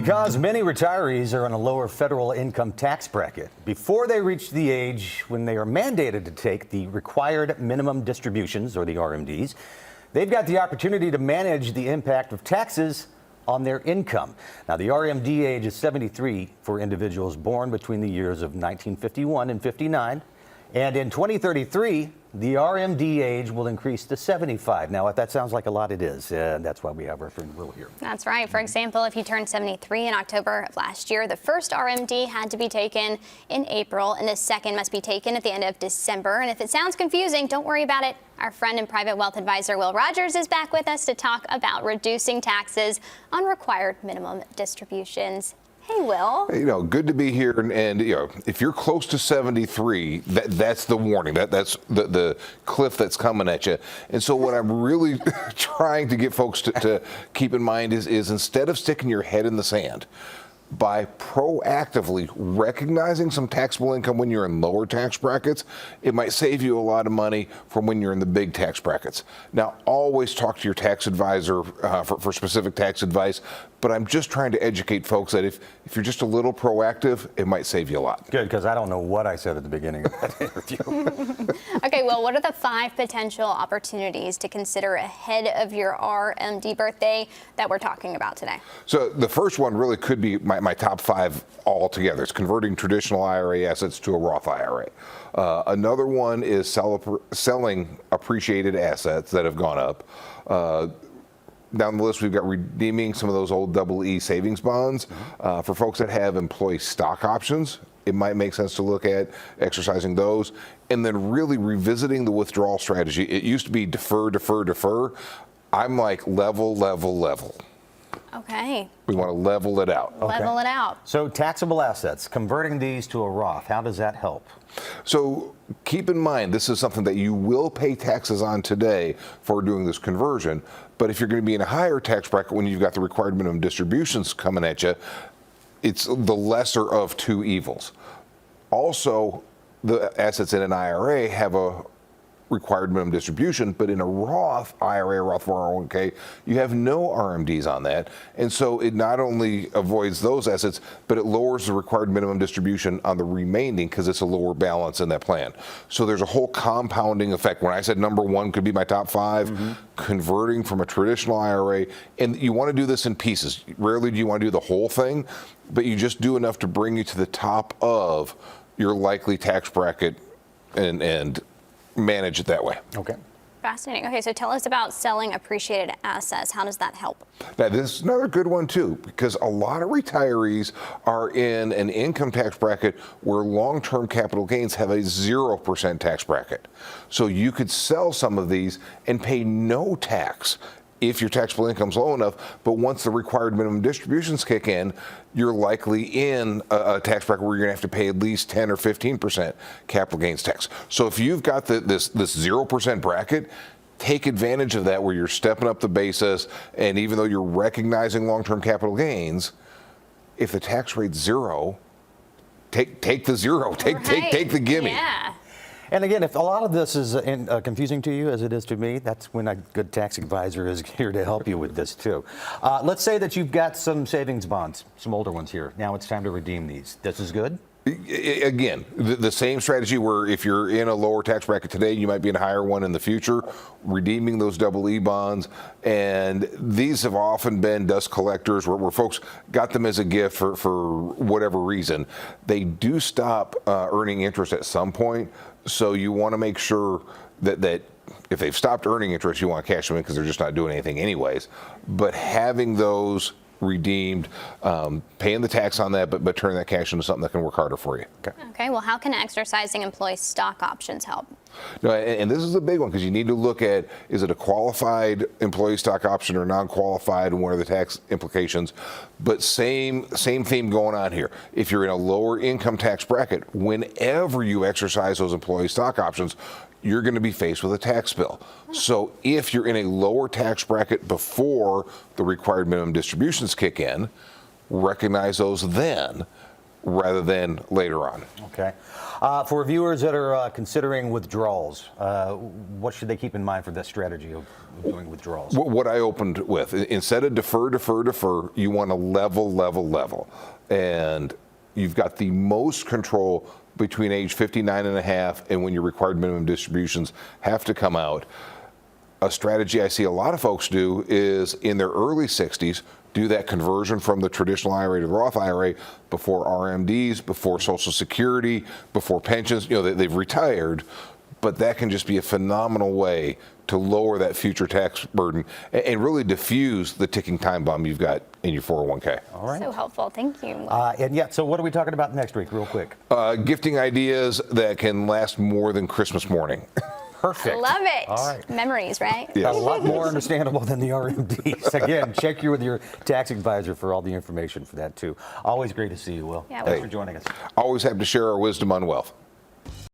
Because many retirees are on a lower federal income tax bracket. Before they reach the age when they are mandated to take the required minimum distributions, or the RMDs, they've got the opportunity to manage the impact of taxes on their income. Now, the RMD age is 73 for individuals born between the years of 1951 and 59. And in 2033, the RMD age will increase to 75. Now, if that sounds like a lot, it is. That's why we have our friend Will here. That's right. For example, if you turned 73 in October of last year, the first RMD had to be taken in April, and the second must be taken at the end of December. And if it sounds confusing, don't worry about it. Our friend and private wealth advisor, Will Rogers, is back with us to talk about reducing taxes on required minimum distributions. Hey, Will. You know, good to be here. And you know, if you're close to 73, that's the warning. That's the cliff that's coming at you. And so what I'm really trying to get folks to keep in mind is instead of sticking your head in the sand, by proactively recognizing some taxable income when you're in lower tax brackets, it might save you a lot of money from when you're in the big tax brackets. Now, always talk to your tax advisor for specific tax advice, but I'm just trying to educate folks that if you're just a little proactive, it might save you a lot. Good, because I don't know what I said at the beginning of that interview. Okay, well, what are the 5 potential opportunities to consider ahead of your RMD birthday that we're talking about today? So the first one really could be my top 5 altogether. It's converting traditional IRA assets to a Roth IRA. Another one is selling appreciated assets that have gone up. Down the list, we've got redeeming some of those old EE savings bonds. For folks that have employee stock options, it might make sense to look at exercising those. And then really revisiting the withdrawal strategy. It used to be defer, defer, defer. I'm like level, level, level. Okay. We want to level it out. Okay. Level it out. So taxable assets, converting these to a Roth, how does that help? So keep in mind, this is something that you will pay taxes on today for doing this conversion. But if you're going to be in a higher tax bracket when you've got the required minimum distributions coming at you, it's the lesser of 2 evils. Also, the assets in an IRA have a required minimum distribution, but in a Roth IRA, Roth 401k, you have no RMDs on that. And so it not only avoids those assets, but it lowers the required minimum distribution on the remaining because it's a lower balance in that plan. So there's a whole compounding effect. When I said number 1 could be my top 5, converting from a traditional IRA, and you want to do this in pieces. Rarely do you want to do the whole thing, but you just do enough to bring you to the top of your likely tax bracket and manage it that way. Okay. Fascinating. Okay, so tell us about selling appreciated assets. How does that help? Now, this is another good one, too, because a lot of retirees are in an income tax bracket where long-term capital gains have a 0% tax bracket. So you could sell some of these and pay no tax if your taxable income's low enough, but once the required minimum distributions kick in, you're likely in a tax bracket where you're going to have to pay at least 10 or 15% capital gains tax. So if you've got this 0% bracket, take advantage of that where you're stepping up the basis, and even though you're recognizing long-term capital gains, if the tax rate's 0, take the 0, take the gimme. Yeah. And again, if a lot of this is confusing to you, as it is to me, that's when a good tax advisor is here to help you with this too. Let's say that you've got some savings bonds, some older ones here. Now it's time to redeem these. This is good? Again, the same strategy where if you're in a lower tax bracket today, you might be in a higher one in the future, redeeming those EE bonds. And these have often been dust collectors where folks got them as a gift for whatever reason. They do stop earning interest at some point. So you want to make sure that if they've stopped earning interest, you want to cash them in because they're just not doing anything anyways. But having those redeemed, paying the tax on that, but turning that cash into something that can work harder for you. Okay, well, how can exercising employee stock options help? No, and this is a big one because you need to look at, is it a qualified employee stock option or non-qualified, and what are the tax implications? But same theme going on here. If you're in a lower income tax bracket, whenever you exercise those employee stock options, you're going to be faced with a tax bill. So if you're in a lower tax bracket before the required minimum distributions kick in, recognize those then. rather than later on. Okay. For viewers that are considering withdrawals, what should they keep in mind for this strategy of doing withdrawals? What I opened with, instead of defer, you want to level. And you've got the most control between age 59 and a half and when your required minimum distributions have to come out. A strategy I see a lot of folks do is in their early 60s, do that conversion from the traditional IRA to the Roth IRA before RMDs, before Social Security, before pensions. You know, they've retired, but that can just be a phenomenal way to lower that future tax burden and really diffuse the ticking time bomb you've got in your 401k. All right. So helpful. Thank you. And yeah, so what are we talking about next week, real quick? Gifting ideas that can last more than Christmas morning. Perfect. Love it. All right. Memories, right? Yes. A lot more understandable than the RMDs. Again, check with your tax advisor for all the information for that, too. Always great to see you, Will. Yeah, Thanks Will. for joining us. Always happy to share our wisdom on wealth.